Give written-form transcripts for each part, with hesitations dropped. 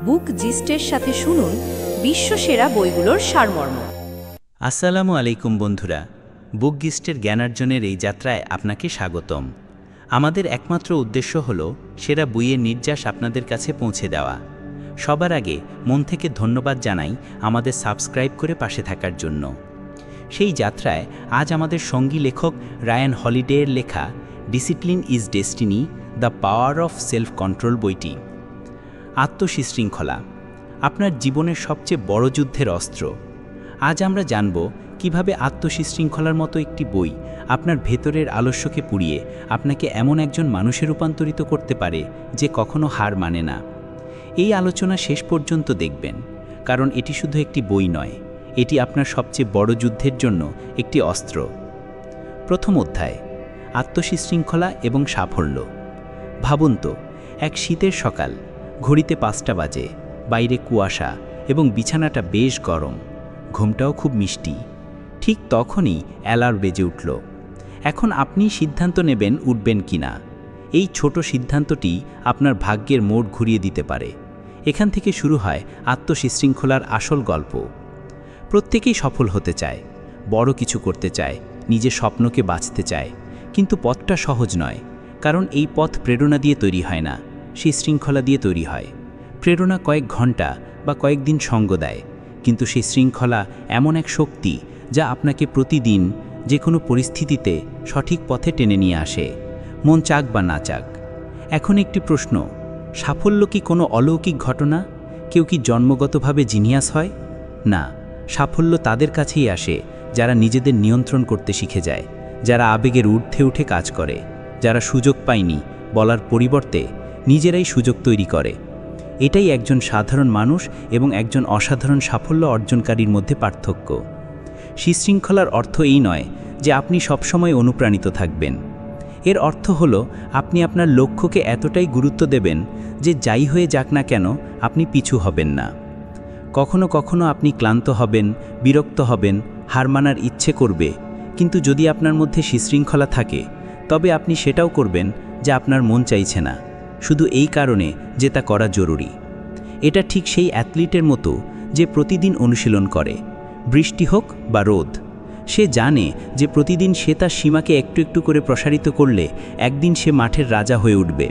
বুক জিস্টের সাথে শুনুন বিশ্বসেরা বইগুলোর সারমর্ম। আসসালামু আলাইকুম বন্ধুরা, বুক গিস্টের জ্ঞানার্জনের এই যাত্রায় আপনাকে স্বাগতম। আমাদের একমাত্র উদ্দেশ্য হল সেরা বইয়ের নির্যাস আপনাদের কাছে পৌঁছে দেওয়া। সবার আগে মন থেকে ধন্যবাদ জানাই আমাদের সাবস্ক্রাইব করে পাশে থাকার জন্য। সেই যাত্রায় আজ আমাদের সঙ্গী লেখক রায়ান হলিডের লেখা discipline is destiny, the power of self control বইটি। আত্মশৃঙ্খলা আপনার জীবনের সবচেয়ে বড় যুদ্ধের অস্ত্র। আজ আমরা জানব কিভাবে আত্মশৃঙ্খলার মতো একটি বই আপনার ভেতরের আলস্যকে পুড়িয়ে আপনাকে এমন একজন মানুষে রূপান্তরিত করতে পারে যে কখনো হার মানে না। এই আলোচনা শেষ পর্যন্ত দেখবেন, কারণ এটি শুধু একটি বই নয়, এটি আপনার সবচেয়ে বড় যুদ্ধের জন্য একটি অস্ত্র। প্রথম অধ্যায়, আত্মশৃঙ্খলা এবং সাফল্য। ভাবুন তো, এক শীতের সকাল, ঘড়িতে 5টা বাজে, বাইরে কুয়াশা এবং বিছানাটা বেশ গরম, ঘুমটাও খুব মিষ্টি। ঠিক তখনই অ্যালার্ম বেজে উঠল। এখন আপনি সিদ্ধান্ত নেবেন উঠবেন কিনা। এই ছোট সিদ্ধান্তটি আপনার ভাগ্যের মোড় ঘুরিয়ে দিতে পারে। এখান থেকে শুরু হয় আত্মশৃঙ্খলার আসল গল্প। প্রত্যেকেই সফল হতে চায়, বড় কিছু করতে চায়, নিজের স্বপ্নকে বাঁচতে চায়, কিন্তু পথটা সহজ নয়। কারণ এই পথ প্রেরণা দিয়ে তৈরি হয় না, সেই শৃঙ্খলা দিয়ে তৈরি হয়। প্রেরণা কয়েক ঘন্টা বা কয়েকদিন সঙ্গ দেয়, কিন্তু সেই শৃঙ্খলা এমন এক শক্তি যা আপনাকে প্রতিদিন যে কোনো পরিস্থিতিতে সঠিক পথে টেনে নিয়ে আসে, মন চাক বা না চাক। এখন একটি প্রশ্ন, সাফল্য কি কোনো অলৌকিক ঘটনা? কেউ কি জন্মগতভাবে জিনিয়াস হয়? না, সাফল্য তাদের কাছেই আসে যারা নিজেদের নিয়ন্ত্রণ করতে শিখে যায়, যারা আবেগের ঊর্ধ্বে উঠে কাজ করে, যারা সুযোগ পায়নি বলার পরিবর্তে নিজেরাই সুযোগ তৈরি করে। এটাই একজন সাধারণ মানুষ এবং একজন অসাধারণ সাফল্য অর্জনকারীর মধ্যে পার্থক্য। শৃঙ্খলার অর্থ এই নয় যে আপনি সবসময় অনুপ্রাণিত থাকবেন। এর অর্থ হলো আপনি আপনার লক্ষ্যকে এতটাই গুরুত্ব দেবেন যে যাই হয়ে যাক না কেন আপনি পিছু হবেন না। কখনো কখনো আপনি ক্লান্ত হবেন, বিরক্ত হবেন, হার মানার ইচ্ছে করবে, কিন্তু যদি আপনার মধ্যে শৃঙ্খলা থাকে তবে আপনি সেটাও করবেন যা আপনার মন চাইছে না, শুধু এই কারণে যে তা করা জরুরি। এটা ঠিক সেই অ্যাথলিটের মতো যে প্রতিদিন অনুশীলন করে, বৃষ্টি হোক বা রোদ। সে জানে যে প্রতিদিন সে তার সীমাকে একটু একটু করে প্রসারিত করলে একদিন সে মাঠের রাজা হয়ে উঠবে।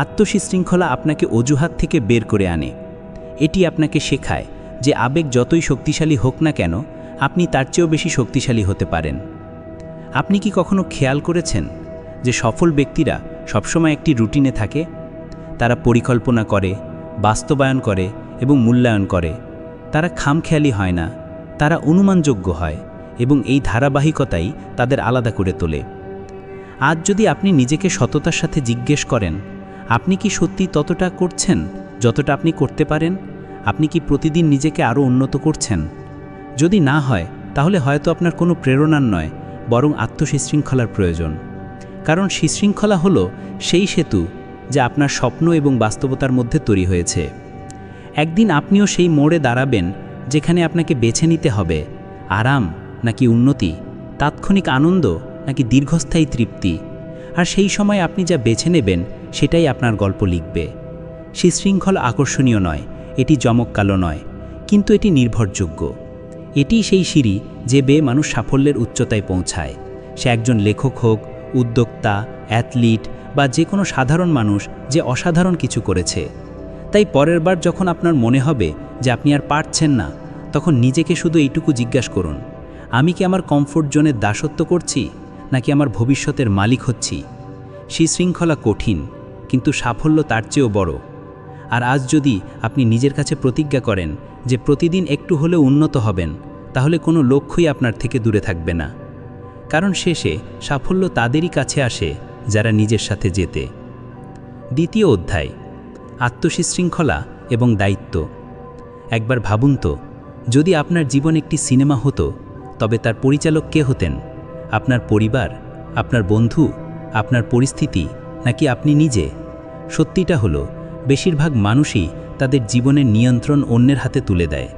আত্মশৃঙ্খলা আপনাকে অজুহাত থেকে বের করে আনে। এটি আপনাকে শেখায় যে আবেগ যতই শক্তিশালী হোক না কেন, আপনি তার চেয়েও বেশি শক্তিশালী হতে পারেন। আপনি কি কখনো খেয়াল করেছেন যে সফল ব্যক্তিরা সবসময় একটি রুটিনে থাকে? তারা পরিকল্পনা করে, বাস্তবায়ন করে এবং মূল্যায়ন করে। তারা খামখেয়ালি হয় না, তারা অনুমানযোগ্য হয়, এবং এই ধারাবাহিকতাই তাদের আলাদা করে তোলে। আজ যদি আপনি নিজেকে সততার সাথে জিজ্ঞেস করেন, আপনি কি সত্যি ততটা করছেন যতটা আপনি করতে পারেন? আপনি কি প্রতিদিন নিজেকে আরও উন্নত করছেন? যদি না হয়, তাহলে হয়তো আপনার কোনো প্রেরণার নয়, বরং আত্মশৃঙ্খলার প্রয়োজন। কারণ শৃঙ্খলা হলো সেই সেতু যা আপনার স্বপ্ন এবং বাস্তবতার মধ্যে তৈরি হয়েছে। একদিন আপনিও সেই মোড়ে দাঁড়াবেন যেখানে আপনাকে বেছে নিতে হবে আরাম নাকি উন্নতি, তাৎক্ষণিক আনন্দ নাকি দীর্ঘস্থায়ী তৃপ্তি। আর সেই সময় আপনি যা বেছে নেবেন সেটাই আপনার গল্প লিখবে। শৃঙ্খলা আকর্ষণীয় নয়, এটি জমকালো নয়, কিন্তু এটি নির্ভরযোগ্য। এটিই সেই সিঁড়ি যে বেয়ে মানুষ সাফল্যের উচ্চতায় পৌঁছায়। সে একজন লেখক হোক, উদ্যোক্তা, অ্যাথলিট বা যে কোনো সাধারণ মানুষ যে অসাধারণ কিছু করেছে। তাই পরের বার যখন আপনার মনে হবে যে আপনি আর পারছেন না, তখন নিজেকে শুধু এইটুকু জিজ্ঞাসা করুন, আমি কি আমার কমফোর্ট জোনের দাসত্ব করছি নাকি আমার ভবিষ্যতের মালিক হচ্ছি? শৃঙ্খলা কঠিন, কিন্তু সাফল্য তার চেয়েও বড়। আর আজ যদি আপনি নিজের কাছে প্রতিজ্ঞা করেন যে প্রতিদিন একটু হলেও উন্নত হবেন, তাহলে কোনো লক্ষ্যই আপনার থেকে দূরে থাকবে না। কারণ শেষে সাফল্য তাদেরই কাছে আসে যারা নিজের সাথে জেতে। দ্বিতীয় অধ্যায়, আত্মশৃঙ্খলা এবং দায়িত্ব। একবার ভাবুন তো, যদি আপনার জীবন একটি সিনেমা হতো, তবে তার পরিচালক কে হতেন? আপনার পরিবার, আপনার বন্ধু, আপনার পরিস্থিতি, নাকি আপনি নিজে? সত্যিটা হলো, বেশিরভাগ মানুষই তাদের জীবনের নিয়ন্ত্রণ অন্যের হাতে তুলে দেয়।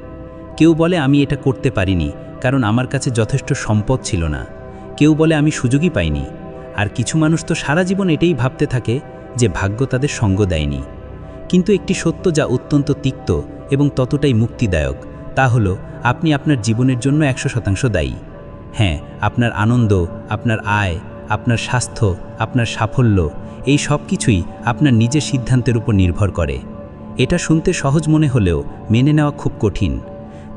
কেউ বলে আমি এটা করতে পারিনি কারণ আমার কাছে যথেষ্ট সম্পদ ছিল না, কেউ বলে আমি সুযোগই পাইনি, আর কিছু মানুষ তো সারা জীবন এটাই ভাবতে থাকে যে ভাগ্য তাদের সঙ্গ দেয়নি। কিন্তু একটি সত্য যা অত্যন্ত তিক্ত এবং ততটাই মুক্তিদায়ক, তা হলো আপনি আপনার জীবনের জন্য 100% দায়ী। হ্যাঁ, আপনার আনন্দ, আপনার আয়, আপনার স্বাস্থ্য, আপনার সাফল্য, এই সব কিছুই আপনার নিজের সিদ্ধান্তের উপর নির্ভর করে। এটা শুনতে সহজ মনে হলেও মেনে নেওয়া খুব কঠিন,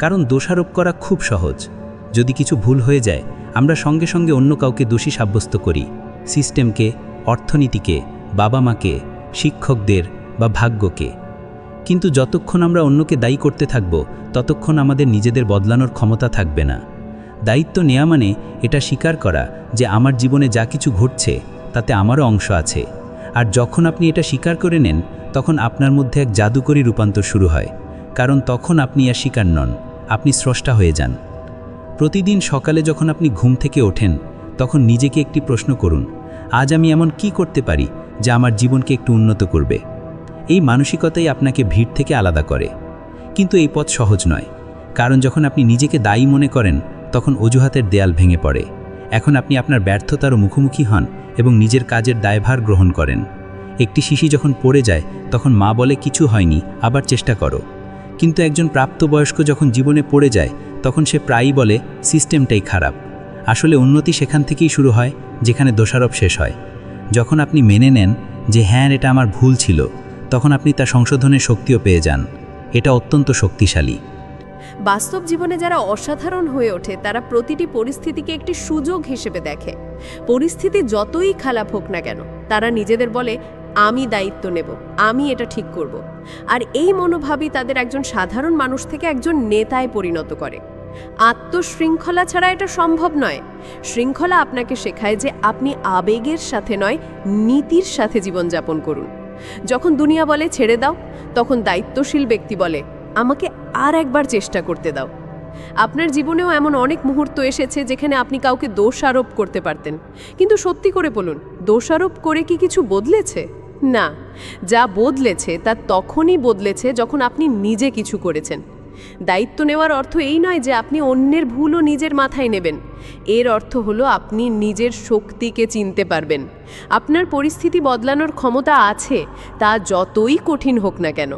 কারণ দোষারোপ করা খুব সহজ। যদি কিছু ভুল হয়ে যায়, আমরা সঙ্গে সঙ্গে অন্য কাউকে দোষী সাব্যস্ত করি, সিস্টেমকে, অর্থনীতিকে, বাবা মাকে, শিক্ষকদের বা ভাগ্যকে। কিন্তু যতক্ষণ আমরা অন্যকে দায়ী করতে থাকব, ততক্ষণ আমাদের নিজেদের বদলানোর ক্ষমতা থাকবে না। দায়িত্ব নেওয়া মানে এটা স্বীকার করা যে আমার জীবনে যা কিছু ঘটছে তাতে আমারও অংশ আছে। আর যখন আপনি এটা স্বীকার করে নেন, তখন আপনার মধ্যে এক জাদুকরী রূপান্তর শুরু হয়, কারণ তখন আপনি আর শিকার নন, আপনি স্রষ্টা হয়ে যান। প্রতিদিন সকালে যখন আপনি ঘুম থেকে ওঠেন, তখন নিজেকে একটি প্রশ্ন করুন, আজ আমি এমন কি করতে পারি যা আমার জীবনকে একটু উন্নত করবে। এই মানসিকতাই আপনাকে ভিড় থেকে আলাদা করে। কিন্তু এই পথ সহজ নয়, কারণ যখন আপনি নিজেকে দায়ী মনে করেন, তখন অজুহাতের দেয়াল ভেঙে পড়ে। এখন আপনি আপনার ব্যর্থতারও মুখোমুখি হন এবং নিজের কাজের দায়ভার গ্রহণ করেন। একটি শিশু যখন পড়ে যায়, তখন মা বলে কিছু হয়নি, আবার চেষ্টা করো। কিন্তু একজন প্রাপ্তবয়স্ক যখন জীবনে পড়ে যায়, তখন সে প্রায়ই বলে সিস্টেমটাই খারাপ। আসলে উন্নতি সেখান থেকেই শুরু হয় যেখানে দোষারোপ শেষ হয়। যখন আপনি মেনে নেন যে হ্যাঁ, এটা আমার ভুল ছিল, তখন আপনি তা সংশোধনের শক্তিও পেয়ে যান। এটা অত্যন্ত শক্তিশালী। বাস্তব জীবনে যারা অসাধারণ হয়ে ওঠে, তারা প্রতিটি পরিস্থিতিকে একটি সুযোগ হিসেবে দেখে। পরিস্থিতি যতই খারাপ হোক না কেন, তারা নিজেদের বলে আমি দায়িত্ব নেব, আমি এটা ঠিক করব। আর এই মনোভাবই তাদের একজন সাধারণ মানুষ থেকে একজন নেতায় পরিণত করে। আত্মশৃঙ্খলা ছাড়া এটা সম্ভব নয়। শৃঙ্খলা আপনাকে শেখায় যে আপনি আবেগের সাথে নয়, নীতির সাথে জীবনযাপন করুন। যখন দুনিয়া বলে ছেড়ে দাও, তখন দায়িত্বশীল ব্যক্তি বলে আমাকে আর একবার চেষ্টা করতে দাও। আপনার জীবনেও এমন অনেক মুহূর্ত এসেছে যেখানে আপনি কাউকে দোষারোপ করতে পারতেন, কিন্তু সত্যি করে বলুন, দোষারোপ করে কি কিছু বদলেছে? না, যা বদলেছে তা তখনই বদলেছে যখন আপনি নিজে কিছু করেছেন। দায়িত্ব নেওয়ার অর্থ এই নয় যে আপনি অন্যের ভুলও নিজের মাথায় নেবেন। এর অর্থ হলো আপনি নিজের শক্তিকে চিনতে পারবেন। আপনার পরিস্থিতি বদলানোর ক্ষমতা আছে, তা যতই কঠিন হোক না কেন।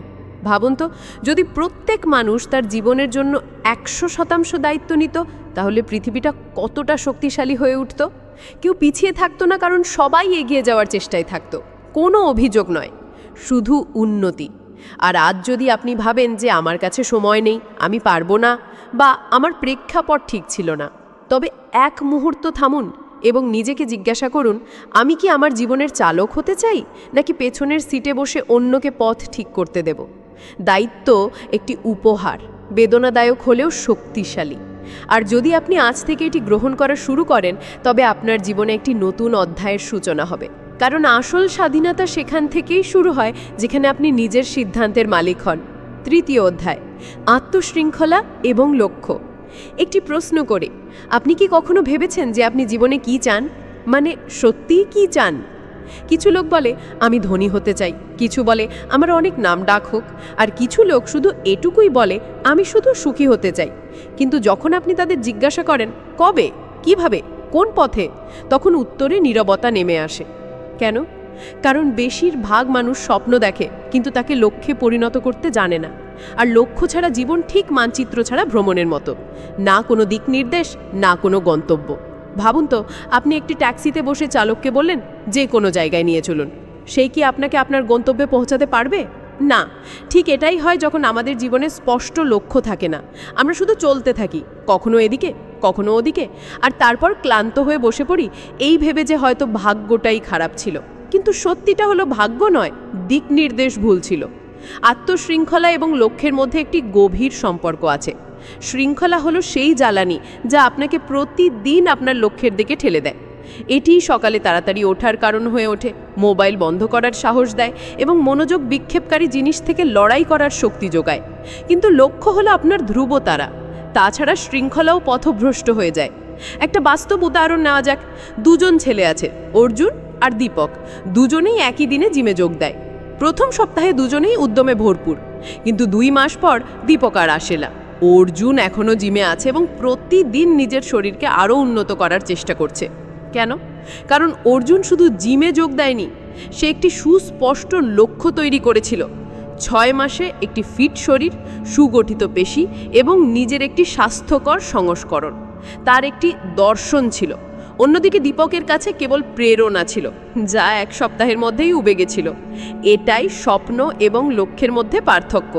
ভাবুন তো, যদি প্রত্যেক মানুষ তার জীবনের জন্য 100% দায়িত্ব নিত, তাহলে পৃথিবীটা কতটা শক্তিশালী হয়ে উঠত। কেউ পিছিয়ে থাকতো না, কারণ সবাই এগিয়ে যাওয়ার চেষ্টায় থাকতো। কোনো অভিযোগ নয়, শুধু উন্নতি। আর আজ যদি আপনি ভাবেন যে আমার কাছে সময় নেই, আমি পারবো না, বা আমার প্রেক্ষাপট ঠিক ছিল না, তবে এক মুহূর্ত থামুন এবং নিজেকে জিজ্ঞাসা করুন, আমি কি আমার জীবনের চালক হতে চাই, নাকি পেছনের সিটে বসে অন্যকে পথ ঠিক করতে দেব? দায়িত্ব একটি উপহার, বেদনাদায়ক হলেও শক্তিশালী। আর যদি আপনি আজ থেকে এটি গ্রহণ করা শুরু করেন, তবে আপনার জীবনে একটি নতুন অধ্যায়ের সূচনা হবে। কারণ আসল স্বাধীনতা সেখান থেকেই শুরু হয় যেখানে আপনি নিজের সিদ্ধান্তের মালিক হন। তৃতীয় অধ্যায়, আত্মশৃঙ্খলা এবং লক্ষ্য। একটি প্রশ্ন করে, আপনি কি কখনো ভেবেছেন যে আপনি জীবনে কি চান? মানে সত্যিই কি চান? কিছু লোক বলে আমি ধনী হতে চাই, কিছু বলে আমার অনেক নামডাক হোক, আর কিছু লোক শুধু এটুকুই বলে আমি শুধু সুখী হতে চাই। কিন্তু যখন আপনি তাদের জিজ্ঞাসা করেন কবে, কিভাবে, কোন পথে, তখন উত্তরে নীরবতা নেমে আসে। কেন? কারণ বেশিরভাগ মানুষ স্বপ্ন দেখে, কিন্তু তাকে লক্ষ্যে পরিণত করতে জানে না। আর লক্ষ্য ছাড়া জীবন ঠিক মানচিত্র ছাড়া ভ্রমণের মতো, না কোনো দিক নির্দেশ, না কোনো গন্তব্য। ভাবুন তো, আপনি একটি ট্যাক্সিতে বসে চালককে বললেন যে কোনো জায়গায় নিয়ে চলুন, সেই কি আপনাকে আপনার গন্তব্যে পৌঁছাতে পারবে? না। ঠিক এটাই হয় যখন আমাদের জীবনে স্পষ্ট লক্ষ্য থাকে না। আমরা শুধু চলতে থাকি, কখনো এদিকে কখনো ওদিকে, আর তারপর ক্লান্ত হয়ে বসে পড়ি এই ভেবে যে হয়তো ভাগ্যটাই খারাপ ছিল। কিন্তু সত্যিটা হলো ভাগ্য নয়, দিক নির্দেশ ভুল ছিল। আত্মশৃঙ্খলা এবং লক্ষ্যের মধ্যে একটি গভীর সম্পর্ক আছে। শৃঙ্খলা হলো সেই জ্বালানি যা আপনাকে প্রতিদিন আপনার লক্ষ্যের দিকে ঠেলে দেয়। এটিই সকালে তাড়াতাড়ি ওঠার কারণ হয়ে ওঠে, মোবাইল বন্ধ করার সাহস দেয় এবং মনোযোগ বিক্ষেপকারী জিনিস থেকে লড়াই করার শক্তি যোগায়। কিন্তু লক্ষ্য হলো আপনার ধ্রুবতারা, তাছাড়া শৃঙ্খলাও পথভ্রষ্ট হয়ে যায়। একটা বাস্তব উদাহরণ নেওয়া যাক। দুজন ছেলে আছে, অর্জুন আর দীপক। দুজনেই একই দিনে জিমে যোগ দেয়। প্রথম সপ্তাহে দুজনেই উদ্যমে ভরপুর, কিন্তু 2 মাস পর দীপক আর আসে না। অর্জুন এখনও জিমে আছে এবং প্রতিদিন নিজের শরীরকে আরও উন্নত করার চেষ্টা করছে। কেন? কারণ অর্জুন শুধু জিমে যোগ দেয়নি, সে একটি সুস্পষ্ট লক্ষ্য তৈরি করেছিল। 6 মাসে একটি ফিট শরীর, সুগঠিত পেশি এবং নিজের একটি স্বাস্থ্যকর সংস্করণ। তার একটি দর্শন ছিল। অন্যদিকে দীপকের কাছে কেবল প্রেরণা ছিল, যা 1 সপ্তাহের মধ্যেই উবে গেছিল। এটাই স্বপ্ন এবং লক্ষ্যের মধ্যে পার্থক্য।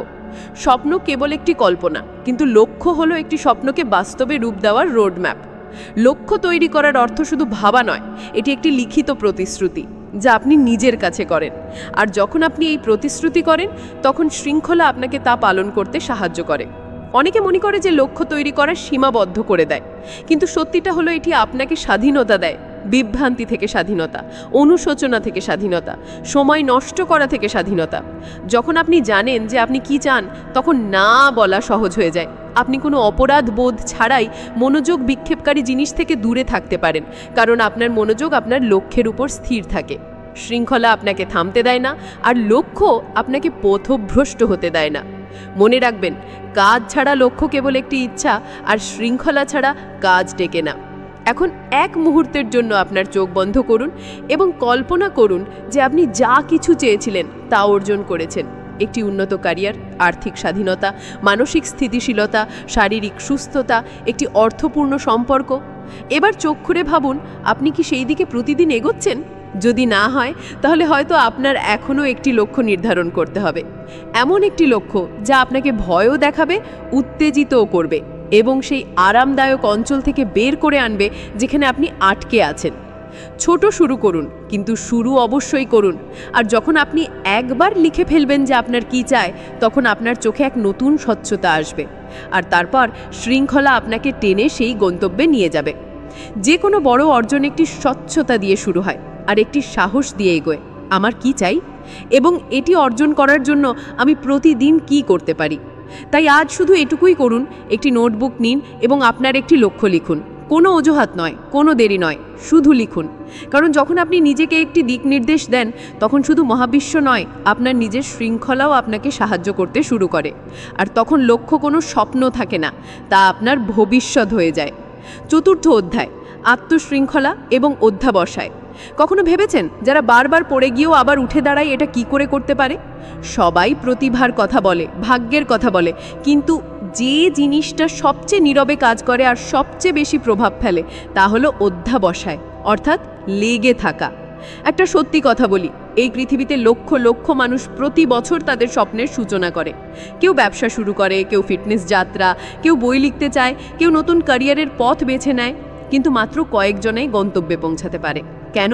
স্বপ্ন কেবল একটি কল্পনা, কিন্তু লক্ষ্য হলো একটি স্বপ্নকে বাস্তবে রূপ দেওয়ার রোডম্যাপ। লক্ষ্য তৈরি করার অর্থ শুধু ভাবা নয়, এটি একটি লিখিত প্রতিশ্রুতি যা আপনি নিজের কাছে করেন। আর যখন আপনি এই প্রতিশ্রুতি করেন, তখন শৃঙ্খলা আপনাকে তা পালন করতে সাহায্য করে। অনেকে মনে করে যে লক্ষ্য তৈরি করা সীমাবদ্ধ করে দেয়, কিন্তু সত্যিটা হলো এটি আপনাকে স্বাধীনতা দেয়। বিভ্রান্তি থেকে স্বাধীনতা, অনুশোচনা থেকে স্বাধীনতা, সময় নষ্ট করা থেকে স্বাধীনতা। যখন আপনি জানেন যে আপনি কি চান, তখন না বলা সহজ হয়ে যায়। আপনি কোনো অপরাধ বোধ ছাড়াই মনোযোগ বিক্ষেপকারী জিনিস থেকে দূরে থাকতে পারেন, কারণ আপনার মনোযোগ আপনার লক্ষ্যের উপর স্থির থাকে। শৃঙ্খলা আপনাকে থামতে দেয় না, আর লক্ষ্য আপনাকে পথভ্রষ্ট হতে দেয় না। মনে রাখবেন, কাজ ছাড়া লক্ষ্য কেবল একটি ইচ্ছা, আর শৃঙ্খলা ছাড়া কাজ টেকে না। এখন 1 মুহূর্তের জন্য আপনার চোখ বন্ধ করুন এবং কল্পনা করুন যে আপনি যা কিছু চেয়েছিলেন তা অর্জন করেছেন। একটি উন্নত ক্যারিয়ার, আর্থিক স্বাধীনতা, মানসিক স্থিতিশীলতা, শারীরিক সুস্থতা, একটি অর্থপূর্ণ সম্পর্ক। এবার চোখ খুলে ভাবুন, আপনি কি সেই দিকে প্রতিদিন এগোচ্ছেন? যদি না হয়, তাহলে হয়তো আপনার এখনও একটি লক্ষ্য নির্ধারণ করতে হবে। এমন একটি লক্ষ্য যা আপনাকে ভয়ও দেখাবে, উত্তেজিতও করবে এবং সেই আরামদায়ক অঞ্চল থেকে বের করে আনবে যেখানে আপনি আটকে আছেন। ছোট শুরু করুন, কিন্তু শুরু অবশ্যই করুন। আর যখন আপনি একবার লিখে ফেলবেন যে আপনার কি চাই, তখন আপনার চোখে এক নতুন স্বচ্ছতা আসবে, আর তারপর শৃঙ্খলা আপনাকে টেনে সেই গন্তব্যে নিয়ে যাবে। যে কোনো বড় অর্জন একটি স্বচ্ছতা দিয়ে শুরু হয়, আর একটি সাহস দিয়ে এগোয়। আমার কি চাই এবং এটি অর্জন করার জন্য আমি প্রতিদিন কি করতে পারি। তাই আজ শুধু এটুকুই করুন, একটি নোটবুক নিন এবং আপনার একটি লক্ষ্য লিখুন। কোনো অজুহাত নয়, কোনো দেরি নয়, শুধু লিখুন। কারণ যখন আপনি নিজেকে একটি দিক নির্দেশ দেন, তখন শুধু মহাবিশ্ব নয়, আপনার নিজের শৃঙ্খলাও আপনাকে সাহায্য করতে শুরু করে। আর তখন লক্ষ্য কোনো স্বপ্ন থাকে না, তা আপনার ভবিষ্যৎ হয়ে যায়। 4র্থ অধ্যায়, আত্মশৃঙ্খলা এবং অধ্যাবসায়। কখনো ভেবেছেন যারা বারবার পড়ে গিয়েও আবার উঠে দাঁড়ায় এটা কি করে করতে পারে? সবাই প্রতিভার কথা বলে, ভাগ্যের কথা বলে, কিন্তু যে জিনিসটা সবচেয়ে নীরবে কাজ করে আর সবচেয়ে বেশি প্রভাব ফেলে, তা হলো অধ্যাবসায়, অর্থাৎ লেগে থাকা। একটা সত্যি কথা বলি, এই পৃথিবীতে লক্ষ লক্ষ মানুষ প্রতি বছর তাদের স্বপ্নের সূচনা করে। কেউ ব্যবসা শুরু করে, কেউ ফিটনেস যাত্রা, কেউ বই লিখতে চায়, কেউ নতুন ক্যারিয়ারের পথ বেছে নেয়, কিন্তু মাত্র কয়েকজনেই গন্তব্যে পৌঁছাতে পারে। কেন?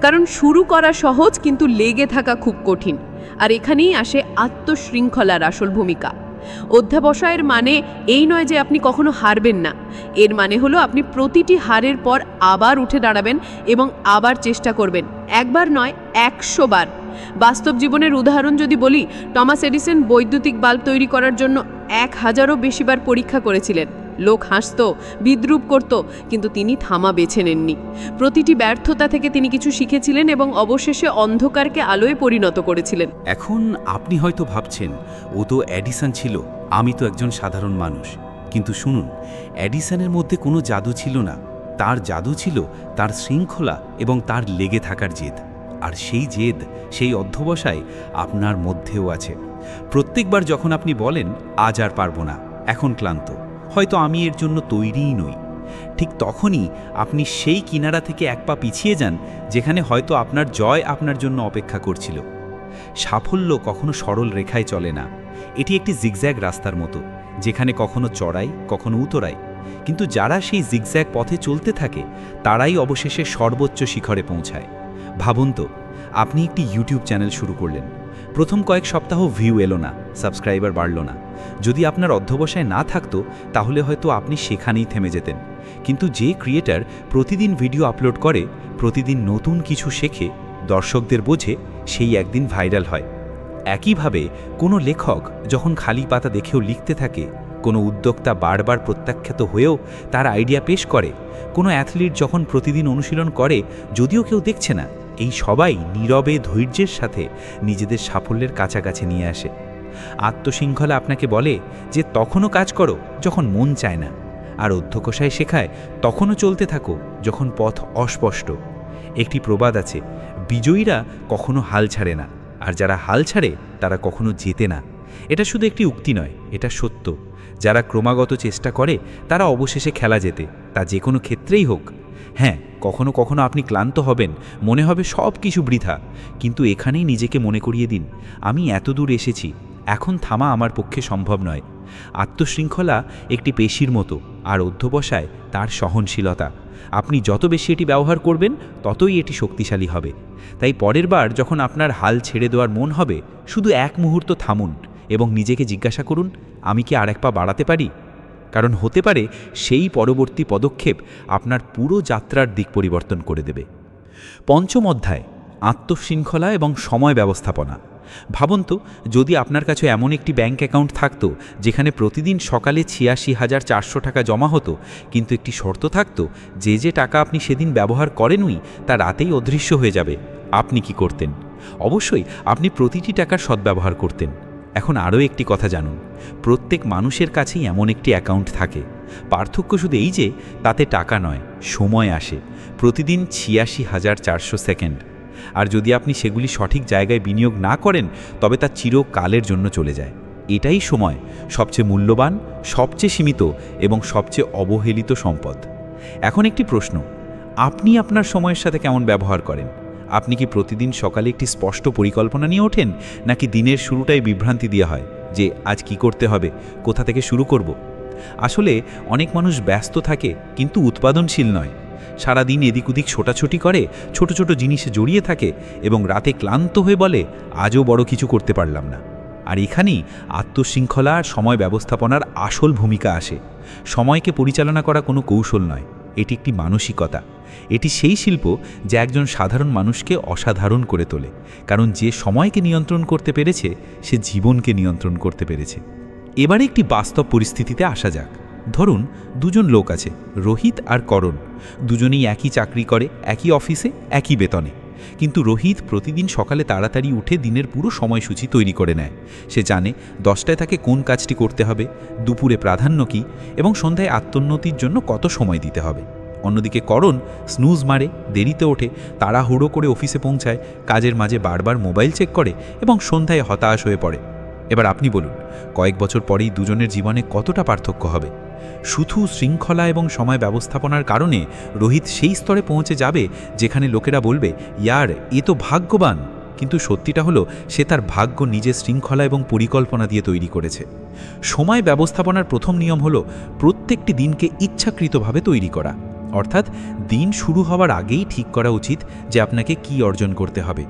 কারণ শুরু করা সহজ, কিন্তু লেগে থাকা খুব কঠিন। আর এখানেই আসে আত্মশৃঙ্খলার আসল ভূমিকা। অধ্যাবসায়ের মানে এই নয় যে আপনি কখনো হারবেন না। এর মানে হলো আপনি প্রতিটি হারের পর আবার উঠে দাঁড়াবেন এবং আবার চেষ্টা করবেন। একবার নয়, 100 বার। বাস্তব জীবনের উদাহরণ যদি বলি, টমাস এডিসন বৈদ্যুতিক বাল্ব তৈরি করার জন্য 1000-এরও বেশিবার পরীক্ষা করেছিলেন। লোক হাসত, বিদ্রূপ করত, কিন্তু তিনি থামা বেছে নেননি। প্রতিটি ব্যর্থতা থেকে তিনি কিছু শিখেছিলেন এবং অবশেষে অন্ধকারকে আলোয় পরিণত করেছিলেন। এখন আপনি হয়তো ভাবছেন, ও তো এডিসন ছিল, আমি তো একজন সাধারণ মানুষ। কিন্তু শুনুন, এডিসনের মধ্যে কোনো জাদু ছিল না। তার জাদু ছিল তার শৃঙ্খলা এবং তার লেগে থাকার জেদ। আর সেই জেদ, সেই অধ্যবসায় আপনার মধ্যেও আছে। প্রত্যেকবার যখন আপনি বলেন, আজ আর পারবো না, এখন ক্লান্ত, হয়তো আমি এর জন্য তৈরিই নই, ঠিক তখনই আপনি সেই কিনারা থেকে 1 পা পিছিয়ে যান যেখানে হয়তো আপনার জয় আপনার জন্য অপেক্ষা করছিল। সাফল্য কখনো সরল রেখায় চলে না। এটি একটি জিগজ্যাগ রাস্তার মতো, যেখানে কখনো চড়াই, কখনো উতরাই। কিন্তু যারা সেই জিগজ্যাগ পথে চলতে থাকে, তারাই অবশেষে সর্বোচ্চ শিখরে পৌঁছায়। ভাবুন তো, আপনি একটি ইউটিউব চ্যানেল শুরু করলেন। প্রথম কয়েক সপ্তাহ ভিউ এলো না, সাবস্ক্রাইবার বাড়ল না। যদি আপনার অধ্যবসায় না থাকতো, তাহলে হয়তো আপনি সেখানেই থেমে যেতেন। কিন্তু যে ক্রিয়েটার প্রতিদিন ভিডিও আপলোড করে, প্রতিদিন নতুন কিছু শেখে, দর্শকদের বোঝে, সেই একদিন ভাইরাল হয়। একইভাবে কোনো লেখক যখন খালি পাতা দেখেও লিখতে থাকে, কোনো উদ্যোক্তা বারবার প্রত্যাখ্যাত হয়েও তার আইডিয়া পেশ করে, কোনো অ্যাথলিট যখন প্রতিদিন অনুশীলন করে যদিও কেউ দেখছে না, এই সবাই নীরবে ধৈর্যের সাথে নিজেদের সাফল্যের কাছাকাছি নিয়ে আসে। আত্মশৃঙ্খলা আপনাকে বলে যে তখনও কাজ করো যখন মন চায় না, আর অধ্যবসায় শেখায় তখনও চলতে থাকো যখন পথ অস্পষ্ট। একটি প্রবাদ আছে, বিজয়ীরা কখনো হাল ছাড়ে না, আর যারা হাল ছাড়ে তারা কখনো জেতে না। এটা শুধু একটি উক্তি নয়, এটা সত্য। যারা ক্রমাগত চেষ্টা করে তারা অবশেষে খেলা জেতে, তা যে কোনো ক্ষেত্রেই হোক। হ্যাঁ, কখনো কখনো আপনি ক্লান্ত হবেন, মনে হবে সব কিছু বৃথা, কিন্তু এখানেই নিজেকে মনে করিয়ে দিন, আমি এত দূর এসেছি, এখন থামা আমার পক্ষে সম্ভব নয়। আত্মশৃঙ্খলা একটি পেশির মতো, আর অধ্যবসায় তার সহনশীলতা। আপনি যত বেশি এটি ব্যবহার করবেন ততই এটি শক্তিশালী হবে। তাই পরের বার যখন আপনার হাল ছেড়ে দেওয়ার মন হবে, শুধু এক মুহূর্ত থামুন এবং নিজেকে জিজ্ঞাসা করুন, আমি কি আর এক পা বাড়াতে পারি? কারণ হতে পারে সেই পরবর্তী পদক্ষেপ আপনার পুরো যাত্রার দিক পরিবর্তন করে দেবে। পঞ্চম অধ্যায়, আত্মশৃঙ্খলা এবং সময় ব্যবস্থাপনা। ভাবুন তো, যদি আপনার কাছে এমন একটি ব্যাংক অ্যাকাউন্ট থাকতো যেখানে প্রতিদিন সকালে ৮৬,৪০০ টাকা জমা হতো, কিন্তু একটি শর্ত থাকতো, যে টাকা আপনি সেদিন ব্যবহার করেনই তা রাতেই অদৃশ্য হয়ে যাবে, আপনি কি করতেন? অবশ্যই আপনি প্রতিটি টাকার সদ্ব্যবহার করতেন। এখন আরও একটি কথা জানুন, প্রত্যেক মানুষের কাছেই এমন একটি অ্যাকাউন্ট থাকে। পার্থক্য শুধু এই যে তাতে টাকা নয়, সময় আসে, প্রতিদিন ৮৬,৪০০ সেকেন্ড। আর যদি আপনি সেগুলি সঠিক জায়গায় বিনিয়োগ না করেন, তবে তা চিরকালের জন্য চলে যায়। এটাই সময়, সবচেয়ে মূল্যবান, সবচেয়ে সীমিত এবং সবচেয়ে অবহেলিত সম্পদ। এখন একটি প্রশ্ন, আপনি আপনার সময়ের সাথে কেমন ব্যবহার করেন? আপনি কি প্রতিদিন সকালে একটি স্পষ্ট পরিকল্পনা নিয়ে ওঠেন, নাকি দিনের শুরুটাই বিভ্রান্তি দেওয়া হয় যে আজ কি করতে হবে, কোথা থেকে শুরু করব? আসলে অনেক মানুষ ব্যস্ত থাকে কিন্তু উৎপাদনশীল নয়। সারাদিন এদিক ওদিক ছোটাছুটি করে, ছোট ছোট জিনিসে জড়িয়ে থাকে এবং রাতে ক্লান্ত হয়ে বলে, আজও বড় কিছু করতে পারলাম না। আর এখানেই আত্মশৃঙ্খলা আর সময় ব্যবস্থাপনার আসল ভূমিকা আসে। সময়কে পরিচালনা করা কোনো কৌশল নয়, এটি একটি মানসিকতা। এটি সেই শিল্প যা একজন সাধারণ মানুষকে অসাধারণ করে তোলে, কারণ যে সময়কে নিয়ন্ত্রণ করতে পেরেছে সে জীবনকে নিয়ন্ত্রণ করতে পেরেছে। এবারে একটি বাস্তব পরিস্থিতিতে আসা যাক। ধরুন দুজন লোক আছে, রোহিত আর করণ। দুজনেই একই চাকরি করে, একই অফিসে, একই বেতনে। কিন্তু রোহিত প্রতিদিন সকালে তাড়াতাড়ি উঠে দিনের পুরো সময়সূচি তৈরি করে নেয়। সে জানে 10টায় তাকে কোন কাজটি করতে হবে, দুপুরে প্রাধান্য কী এবং সন্ধ্যায় আত্মোন্নতির জন্য কত সময় দিতে হবে। অন্যদিকে করণ স্নুজ মারে, দেরিতে ওঠে, তাড়াহুড়ো করে অফিসে পৌঁছায়, কাজের মাঝে বারবার মোবাইল চেক করে এবং সন্ধ্যায় হতাশ হয়ে পড়ে। এবার আপনি বলুন, কয়েক বছর পরেই দুজনের জীবনে কতটা পার্থক্য হবে? শুধু শৃঙ্খলা এবং সময় ব্যবস্থাপনার কারণে রোহিত সেই স্তরে পৌঁছে যাবে যেখানে লোকেরা বলবে, ইয়ার এ তো ভাগ্যবান। কিন্তু সত্যিটা হলো, সে তার ভাগ্য নিজের শৃঙ্খলা এবং পরিকল্পনা দিয়ে তৈরি করেছে। সময় ব্যবস্থাপনার প্রথম নিয়ম হলো প্রত্যেকটি দিনকে ইচ্ছাকৃতভাবে তৈরি করা। অর্থাৎ দিন শুরু হওয়ার আগেই ঠিক করা উচিত যে আপনাকে কি অর্জন করতে হবে।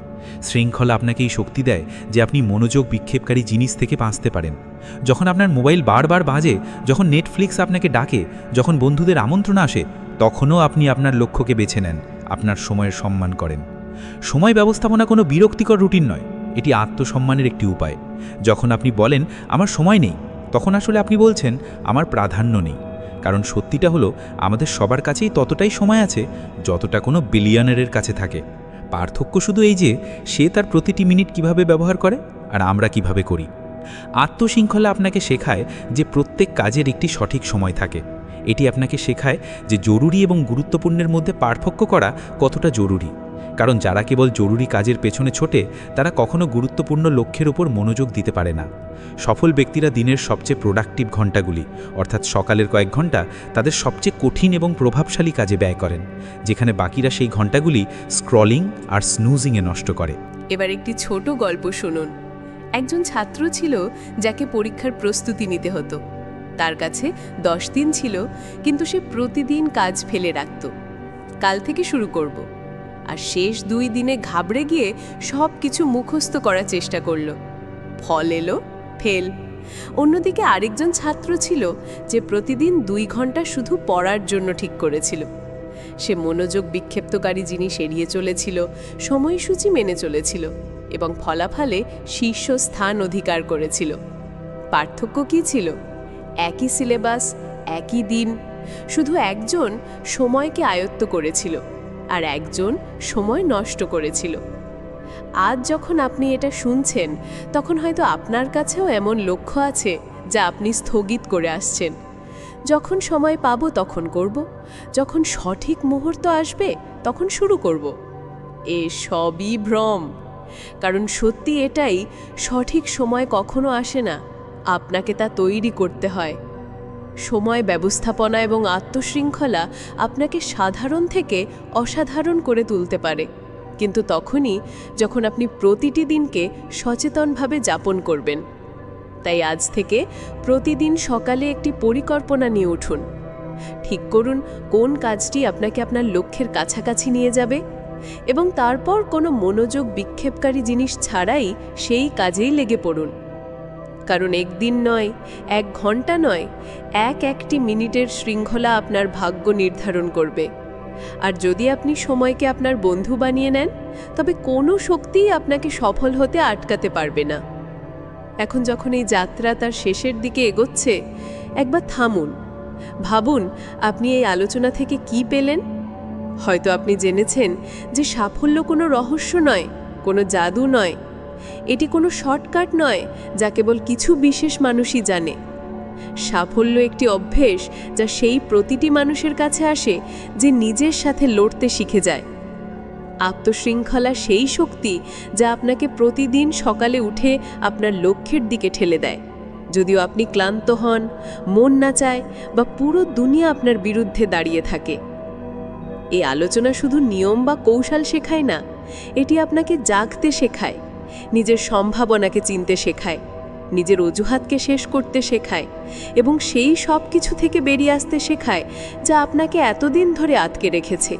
শৃঙ্খলা আপনাকে এই শক্তি দেয় যে আপনি মনোযোগ বিক্ষেপকারী জিনিস থেকে বাঁচতে পারেন। যখন আপনার মোবাইল বারবার বাজে, যখন নেটফ্লিক্স আপনাকে ডাকে, যখন বন্ধুদের আমন্ত্রণ আসে, তখনও আপনি আপনার লক্ষ্যকে বেছে নেন, আপনার সময়ের সম্মান করেন। সময় ব্যবস্থাপনা কোনো বিরক্তিকর রুটিন নয়, এটি আত্মসম্মানের একটি উপায়। যখন আপনি বলেন আমার সময় নেই, তখন আসলে আপনি বলছেন আমার প্রাধান্য নেই। কারণ সত্যিটা হলো, আমাদের সবার কাছেই ততটাই সময় আছে যতটা কোনো বিলিয়নারের কাছে থাকে। পার্থক্য শুধু এই যে সে তার প্রতিটি মিনিট কিভাবে ব্যবহার করে আর আমরা কিভাবে করি। আত্মশৃঙ্খলা আপনাকে শেখায় যে প্রত্যেক কাজের একটি সঠিক সময় থাকে। এটি আপনাকে শেখায় যে জরুরি এবং গুরুত্বপূর্ণের মধ্যে পার্থক্য করা কতটা জরুরি। কারণ যারা কেবল জরুরি কাজের পেছনে ছোটে, তারা কখনো গুরুত্বপূর্ণ লক্ষ্যের উপর মনোযোগ দিতে পারে না। সফল ব্যক্তিরা দিনের সবচেয়ে প্রোডাক্টিভ ঘণ্টাগুলি, অর্থাৎ সকালের কয়েক ঘণ্টা, তাদের সবচেয়ে কঠিন এবং প্রভাবশালী কাজে ব্যয় করেন, যেখানে বাকিরা সেই ঘণ্টাগুলি স্ক্রলিং আর স্নুজিংয়ে নষ্ট করে। এবার একটি ছোট গল্প শুনুন। একজন ছাত্র ছিল যাকে পরীক্ষার প্রস্তুতি নিতে হতো। তার কাছে 10 দিন ছিল, কিন্তু সে প্রতিদিন কাজ ফেলে রাখত। কাল থেকে শুরু করব। আর শেষ 2 দিনে ঘাবড়ে গিয়ে সব কিছু মুখস্থ করার চেষ্টা করল। ফল এলো ফেল। অন্যদিকে আরেকজন ছাত্র ছিল যে প্রতিদিন 2 ঘন্টা শুধু পড়ার জন্য ঠিক করেছিল। সে মনোযোগ বিক্ষেপ্তকারী জিনিস এড়িয়ে চলেছিল, সময়সূচি মেনে চলেছিল এবং ফলাফলে শীর্ষস্থান অধিকার করেছিল। পার্থক্য কী ছিল? একই সিলেবাস, একই দিন, শুধু একজন সময়কে আয়ত্ত করেছিল আর একজন সময় নষ্ট করেছিল। আজ যখন আপনি এটা শুনছেন, তখন হয়তো আপনার কাছেও এমন লক্ষ্য আছে যা আপনি স্থগিত করে আসছেন। যখন সময় পাবো তখন করব, যখন সঠিক মুহূর্ত আসবে তখন শুরু করব। এ সবই ভ্রম। কারণ সত্যি এটাই, সঠিক সময় কখনো আসে না, আপনাকে তা তৈরি করতে হয়। সময় ব্যবস্থাপনা এবং আত্মশৃঙ্খলা আপনাকে সাধারণ থেকে অসাধারণ করে তুলতে পারে, কিন্তু তখনই যখন আপনি প্রতিটি দিনকে সচেতনভাবে যাপন করবেন। তাই আজ থেকে প্রতিদিন সকালে একটি পরিকল্পনা নিয়ে উঠুন। ঠিক করুন কোন কাজটি আপনাকে আপনার লক্ষ্যের কাছাকাছি নিয়ে যাবে, এবং তারপর কোনো মনোযোগ বিক্ষেপকারী জিনিস ছাড়াই সেই কাজেই লেগে পড়ুন। কারণ একদিন নয়, 1 ঘন্টা নয়, একটি মিনিটের শৃঙ্খলা আপনার ভাগ্য নির্ধারণ করবে। আর যদি আপনি সময়কে আপনার বন্ধু বানিয়ে নেন, তবে কোনো শক্তিই আপনাকে সফল হতে আটকাতে পারবে না। এখন যখন এই যাত্রা তার শেষের দিকে এগোচ্ছে, একবার থামুন, ভাবুন আপনি এই আলোচনা থেকে কি পেলেন। হয়তো আপনি জেনেছেন যে সাফল্য কোনো রহস্য নয়, কোনো জাদু নয়, এটি কোনো শর্টকাট নয় যা কেবল কিছু বিশেষ মানুষই জানে। সাফল্য একটি অভ্যেস যা সেই প্রতিটি মানুষের কাছে আসে যে নিজের সাথে লড়তে শিখে যায়। আত্মশৃঙ্খলা সেই শক্তি যা আপনাকে প্রতিদিন সকালে উঠে আপনার লক্ষ্যের দিকে ঠেলে দেয়, যদিও আপনি ক্লান্ত হন, মন না চায়, বা পুরো দুনিয়া আপনার বিরুদ্ধে দাঁড়িয়ে থাকে। এই আলোচনা শুধু নিয়ম বা কৌশল শেখায় না, এটি আপনাকে জাগতে শেখায়, নিজের সম্ভাবনাকে চিনতে শেখায়, নিজের অজুহাতকে শেষ করতে শেখায়, এবং সেই সব কিছু থেকে বেরিয়ে আসতে শেখায় যা আপনাকে এতদিন ধরে আটকে রেখেছে।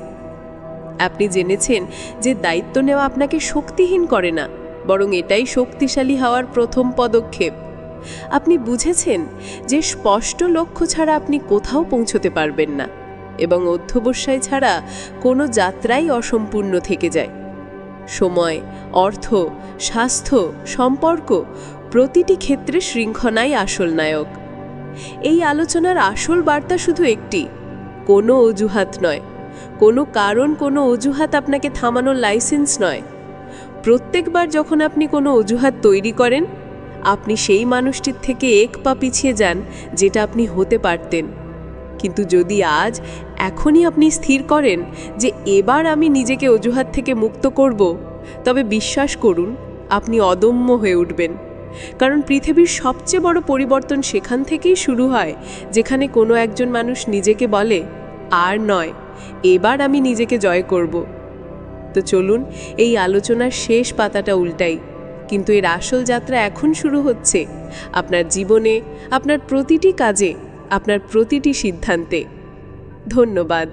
আপনি জেনেছেন যে দায়িত্ব নেওয়া আপনাকে শক্তিহীন করে না, বরং এটাই শক্তিশালী হওয়ার প্রথম পদক্ষেপ। আপনি বুঝেছেন যে স্পষ্ট লক্ষ্য ছাড়া আপনি কোথাও পৌঁছতে পারবেন না, এবং অধ্যবসায় ছাড়া কোনো যাত্রাই অসম্পূর্ণ থেকে যায়। সময়, অর্থ, স্বাস্থ্য, সম্পর্ক, প্রতিটি ক্ষেত্রে শৃঙ্খলাই আসল নায়ক। এই আলোচনার আসল বার্তা শুধু একটি: কোনো অজুহাত নয়, কোনো কারণ, কোনো অজুহাত আপনাকে থামানোর লাইসেন্স নয়। প্রত্যেকবার যখন আপনি কোনো অজুহাত তৈরি করেন, আপনি সেই মানুষটির থেকে 1 পা পিছিয়ে যান যেটা আপনি হতে পারতেন। কিন্তু যদি আজ, এখনই আপনি স্থির করেন যে এবার আমি নিজেকে অজুহাত থেকে মুক্ত করব, তবে বিশ্বাস করুন আপনি অদম্য হয়ে উঠবেন। কারণ পৃথিবীর সবচেয়ে বড় পরিবর্তন সেখান থেকেই শুরু হয় যেখানে কোনো একজন মানুষ নিজেকে বলে, আর নয়, এবার আমি নিজেকে জয় করব। তো চলুন এই আলোচনার শেষ পাতাটা উল্টাই, কিন্তু এর আসল যাত্রা এখন শুরু হচ্ছে, আপনার জীবনে, আপনার প্রতিটি কাজে, আপনার প্রতিটি সিদ্ধান্তে। ধন্যবাদ।